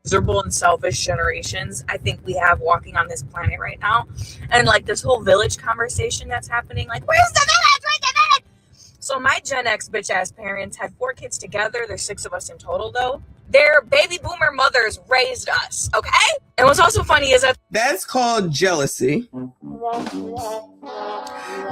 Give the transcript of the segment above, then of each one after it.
miserable and selfish generations I think we have walking on this planet right now. And like this whole village conversation that's happening, like, where's the village? Where's the village? So my Gen X bitch ass parents had 4 kids together. There's 6 of us in total though. Their baby boomer mothers raised us, okay? And what's also funny is that that's called jealousy.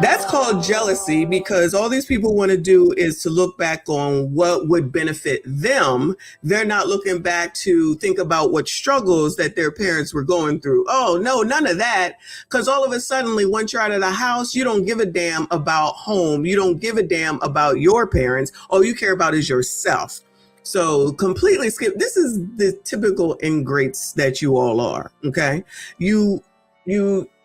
That's called jealousy because all these people want to do is to look back on what would benefit them. They're not looking back to think about what struggles that their parents were going through. Oh, no, none of that. Because all of a sudden, once you're out of the house, you don't give a damn about home. You don't give a damn about your parents. All you care about is yourself. So completely skip. This is the typical ingrates that you all are. Okay. You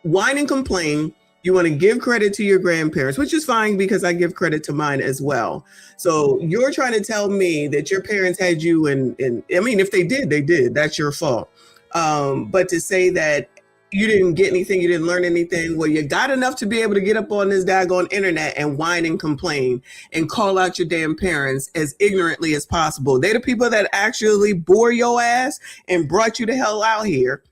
whine and complain. You want to give credit to your grandparents, which is fine because I give credit to mine as well. So you're trying to tell me that your parents had you in I mean, if they did, they did. That's your fault. But to say that you didn't get anything, you didn't learn anything, well, you got enough to be able to get up on this daggone internet and whine and complain and call out your damn parents as ignorantly as possible. They're the people that actually bore your ass and brought you the hell out here.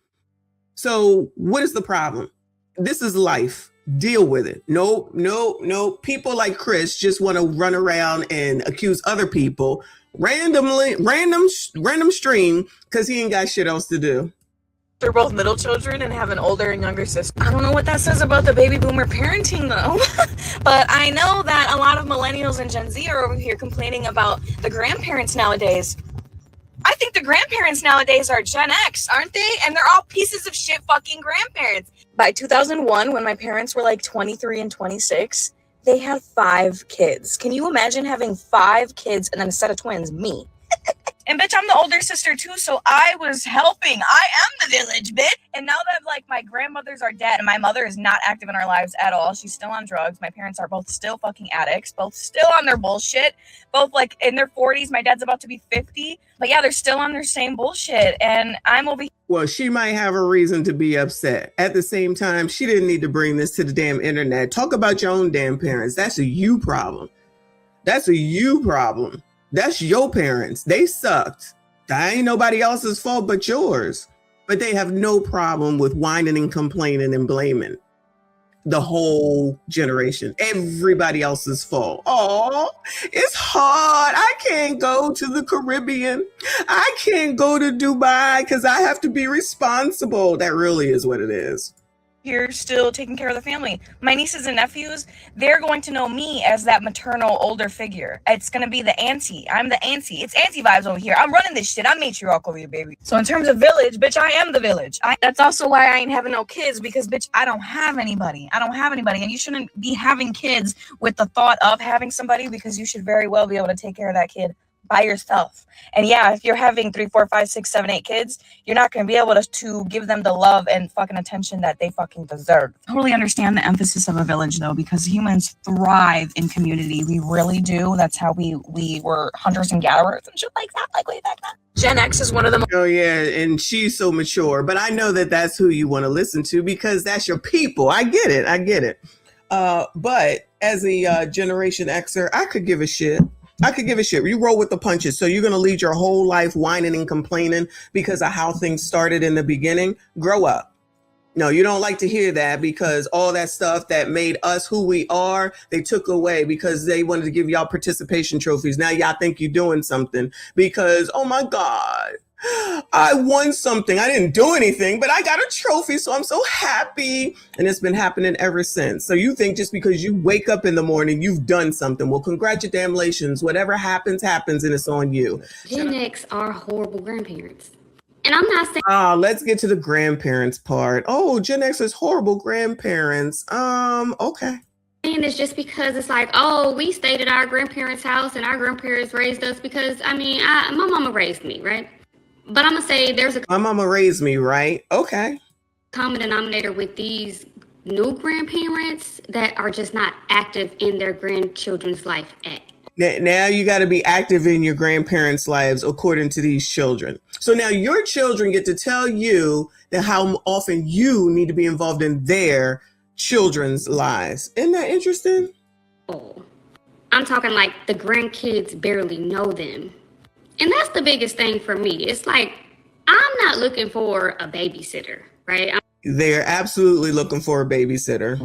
So what is the problem? This is life. Deal with it. No. People like Chris just want to run around and accuse other people random stream because he ain't got shit else to do. they're both middle children and have an older and younger sister. I don't know what that says about the baby boomer parenting though. But I know that a lot of millennials and Gen Z are over here complaining about the grandparents nowadays. I think the grandparents nowadays are Gen X, aren't they? And they're all pieces of shit fucking grandparents. By 2001, when my parents were like 23 and 26, they had 5 kids. Can you imagine having 5 kids and then a set of twins, me? And bitch, I'm the older sister too, so I was helping. I am the village, bitch. And now that like my grandmothers are dead and my mother is not active in our lives at all, she's still on drugs. My parents are both still fucking addicts, both still on their bullshit, both like in their 40s. My dad's about to be 50, but yeah, they're still on their same bullshit. And I'm over here. Well, she might have a reason to be upset. At the same time, she didn't need to bring this to the damn internet. Talk about your own damn parents. That's a you problem. That's a you problem. That's your parents. They sucked. That ain't nobody else's fault but yours. But they have no problem with whining and complaining and blaming the whole generation. Everybody else's fault. Oh, it's hard. I can't go to the Caribbean. I can't go to Dubai because I have to be responsible. That really is what it is. Here still taking care of the family. My nieces and nephews, they're going to know me as that maternal older figure. It's going to be the auntie. I'm the auntie. It's auntie vibes over here. I'm running this shit. I'm matriarch over here, baby. So in terms of village, bitch, I am the village. That's also why I ain't having no kids, because bitch, I don't have anybody. I don't have anybody. And you shouldn't be having kids with the thought of having somebody, because you should very well be able to take care of that kid by yourself. And yeah, if you're having 3, 4, 5, 6, 7, 8 kids, you're not going to be able to give them the love and fucking attention that they fucking deserve. Totally understand the emphasis of a village though, because humans thrive in community. We really do. That's how we were hunters and gatherers and shit like that, like way back then. Gen X is one of them. Oh yeah, and she's so mature, but I know that that's who you want to listen to because that's your people. I get it. But as a Generation Xer, I could give a shit. You roll with the punches. So you're going to lead your whole life whining and complaining because of how things started in the beginning. Grow up. No, you don't like to hear that, because all that stuff that made us who we are, they took away because they wanted to give y'all participation trophies. Now y'all think you're doing something because, oh my God, I won something. I didn't do anything, but I got a trophy, so I'm so happy. And it's been happening ever since. So you think just because you wake up in the morning, you've done something. Well, congratulations. Whatever happens, happens, and it's on you. Gen X are horrible grandparents. And I'm not saying... let's get to the grandparents part. Oh, Gen X is horrible grandparents. Okay. And it's just because it's like, oh, we stayed at our grandparents' house and our grandparents raised us because, my mama raised me, right? But I'm going to say there's a... My mama raised me, right? Okay. Common denominator with these new grandparents that are just not active in their grandchildren's life at. Now you got to be active in your grandparents' lives according to these children. So now your children get to tell you that how often you need to be involved in their children's lives. Isn't that interesting? Oh, I'm talking like the grandkids barely know them. And that's the biggest thing for me. It's like, I'm not looking for a babysitter, right? They're absolutely looking for a babysitter.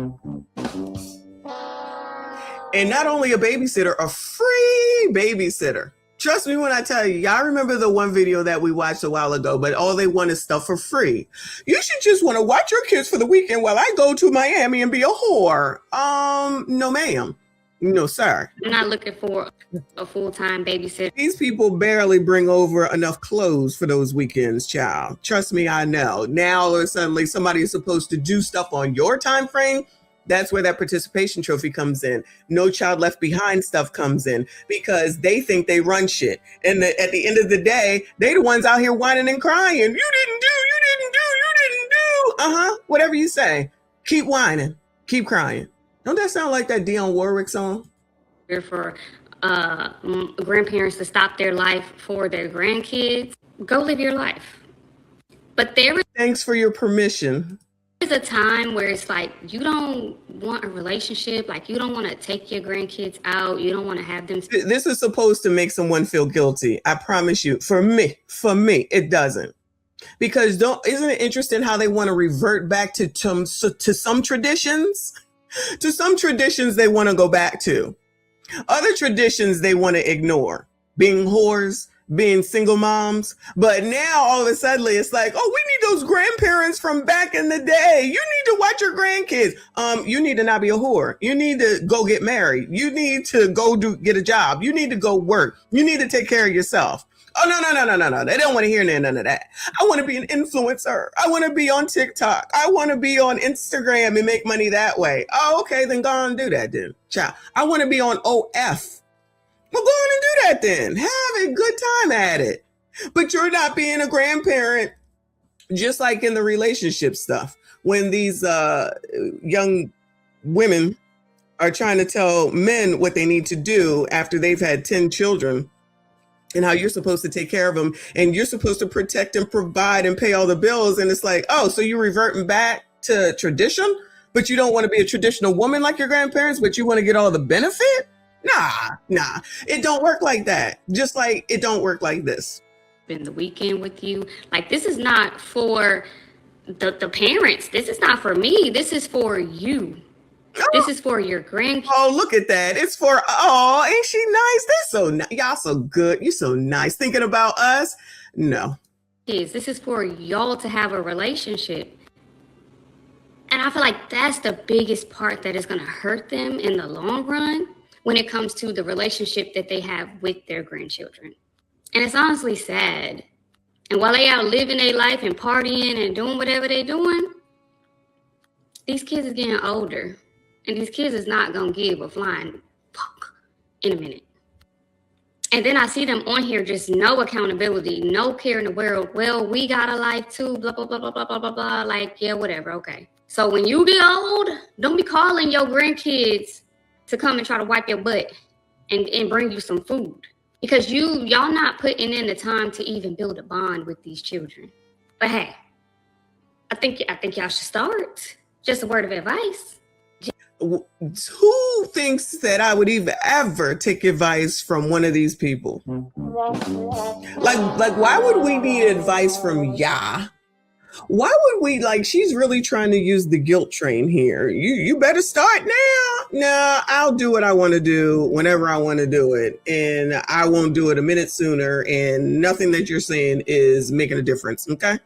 And not only a babysitter, a free babysitter. Trust me when I tell you, y'all remember the one video that we watched a while ago, but all they want is stuff for free. You should just want to watch your kids for the weekend while I go to Miami and be a whore. No, ma'am. No, sir. I'm not looking for a full-time babysitter. These people barely bring over enough clothes for those weekends, child. Trust me, I know. Now, all of a sudden, somebody is supposed to do stuff on your time frame. That's where that participation trophy comes in. No Child Left Behind stuff comes in because they think they run shit. And at the end of the day, they the ones out here whining and crying. You didn't do. Whatever you say. Keep whining. Keep crying. Don't that sound like that Dionne Warwick song? For grandparents to stop their life for their grandkids. Go live your life. But thanks for your permission. There's a time where it's like you don't want a relationship, like you don't want to take your grandkids out, you don't want to have them. This is supposed to make someone feel guilty. I promise you. For me, it doesn't. Because isn't it interesting how they want to revert back to some traditions? To some traditions they want to go back to. Other traditions they want to ignore. Being whores, being single moms. But now all of a sudden it's like, oh, we need those grandparents from back in the day. You need to watch your grandkids. You need to not be a whore. You need to go get married. You need to go get a job. You need to go work. You need to take care of yourself. Oh, no. They don't want to hear none of that. I want to be an influencer. I want to be on TikTok. I want to be on Instagram and make money that way. Oh, okay, then go on and do that then. Ciao. I want to be on OF. Well, go on and do that then. Have a good time at it. But you're not being a grandparent, just like in the relationship stuff. When these young women are trying to tell men what they need to do after they've had 10 children and how you're supposed to take care of them and you're supposed to protect and provide and pay all the bills. And it's like, oh, so you're reverting back to tradition, but you don't want to be a traditional woman like your grandparents, but you want to get all the benefit? Nah. It don't work like that. Just like it don't work like this. Spend the weekend with you. Like, this is not for the parents. This is not for me. This is for you. Oh. This is for your grandkids. Oh, look at that. It's for, oh, ain't she nice? They're so nice. Y'all so good. You're so nice. Thinking about us? No. This is for y'all to have a relationship. And I feel like that's the biggest part that is going to hurt them in the long run when it comes to the relationship that they have with their grandchildren. And it's honestly sad. And while they out living their life and partying and doing whatever they're doing, these kids is getting older. And these kids is not going to give a flying fuck in a minute. And then I see them on here, just no accountability, no care in the world. Well, we got a life too, blah, blah, blah, blah, blah, blah, blah, blah. Like, yeah, whatever, okay. So when you get old, don't be calling your grandkids to come and try to wipe your butt and bring you some food. Because y'all not putting in the time to even build a bond with these children. But hey, I think y'all should start. Just a word of advice. Who thinks that I would even ever take advice from one of these people? Like, why would we need advice from ya? Why would we, like, she's really trying to use the guilt train here. You better start now. No, I'll do what I want to do whenever I want to do it. And I won't do it a minute sooner. And nothing that you're saying is making a difference. Okay.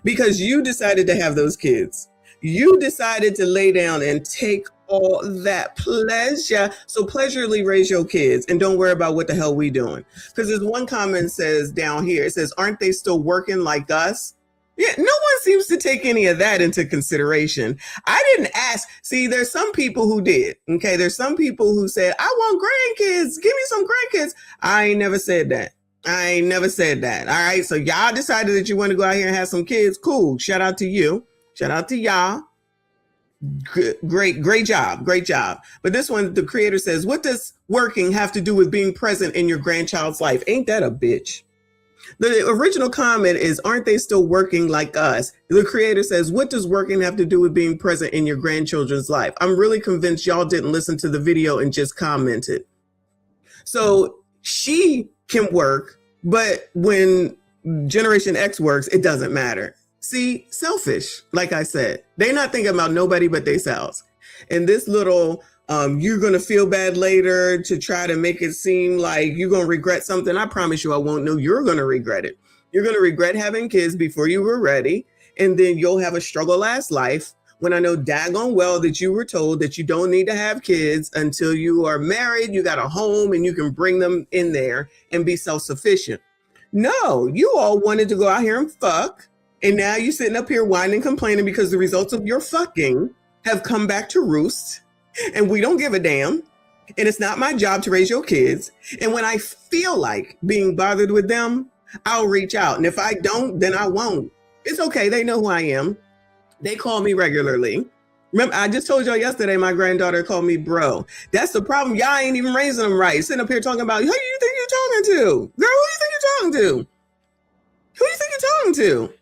Because you decided to have those kids. You decided to lay down and take all that pleasure. So pleasurely raise your kids and don't worry about what the hell we doing. Because there's one comment says down here, it says, aren't they still working like us? Yeah, no one seems to take any of that into consideration. I didn't ask. See, there's some people who did. Okay, there's some people who said, I want grandkids. Give me some grandkids. I ain't never said that. All right, so y'all decided that you want to go out here and have some kids. Cool. Shout out to you. Shout out to y'all. Great job. But this one, the creator says, what does working have to do with being present in your grandchild's life? Ain't that a bitch? The original comment is, aren't they still working like us? The creator says, what does working have to do with being present in your grandchildren's life? I'm really convinced y'all didn't listen to the video and just commented. So she can work, but when Generation X works, it doesn't matter. See, selfish, like I said. They're not thinking about nobody but themselves. And this little, you're going to feel bad later to try to make it seem like you're going to regret something. I promise you I won't know you're going to regret it. You're going to regret having kids before you were ready. And then you'll have a struggle-ass life when I know daggone well that you were told that you don't need to have kids until you are married, you got a home, and you can bring them in there and be self-sufficient. No, you all wanted to go out here and fuck. And now you're sitting up here whining and complaining because the results of your fucking have come back to roost. And we don't give a damn. And it's not my job to raise your kids. And when I feel like being bothered with them, I'll reach out. And if I don't, then I won't. It's okay. They know who I am. They call me regularly. Remember, I just told y'all yesterday, my granddaughter called me bro. That's the problem. Y'all ain't even raising them right. Sitting up here talking about, who do you think you're talking to? Girl, who do you think you're talking to? Who do you think you're talking to?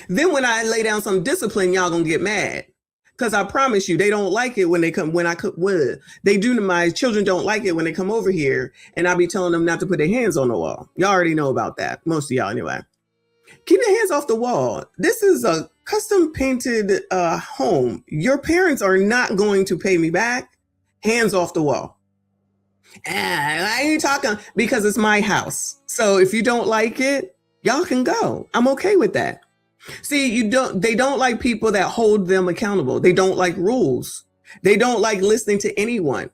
Then when I lay down some discipline, y'all gonna get mad. Because I promise you, they don't like it when they come, they do, my children don't like it when they come over here and I be telling them not to put their hands on the wall. Y'all already know about that. Most of y'all anyway. Keep your hands off the wall. This is a custom painted home. Your parents are not going to pay me back. Hands off the wall. I ain't talking because it's my house. So if you don't like it, y'all can go. I'm okay with that. See, they don't like people that hold them accountable. They don't like rules. They don't like listening to anyone.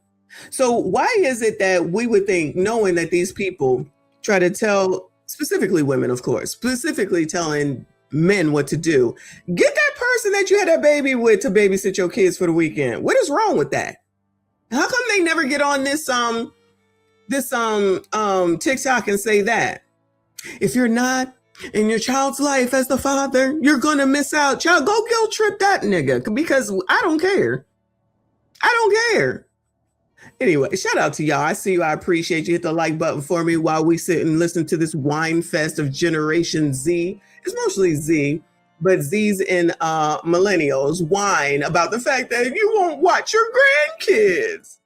So why is it that we would think, knowing that these people try to tell, specifically women, of course, specifically telling men what to do, get that person that you had a baby with to babysit your kids for the weekend? What is wrong with that? How come they never get on this TikTok and say that? If you're not in your child's life as the father, you're gonna miss out. Child, go guilt trip that nigga, because I don't care. I don't care. Anyway, shout out to y'all. I see you. I appreciate you. Hit the like button for me while we sit and listen to this wine fest of Generation Z. It's mostly Z, but Z's and millennials whine about the fact that you won't watch your grandkids.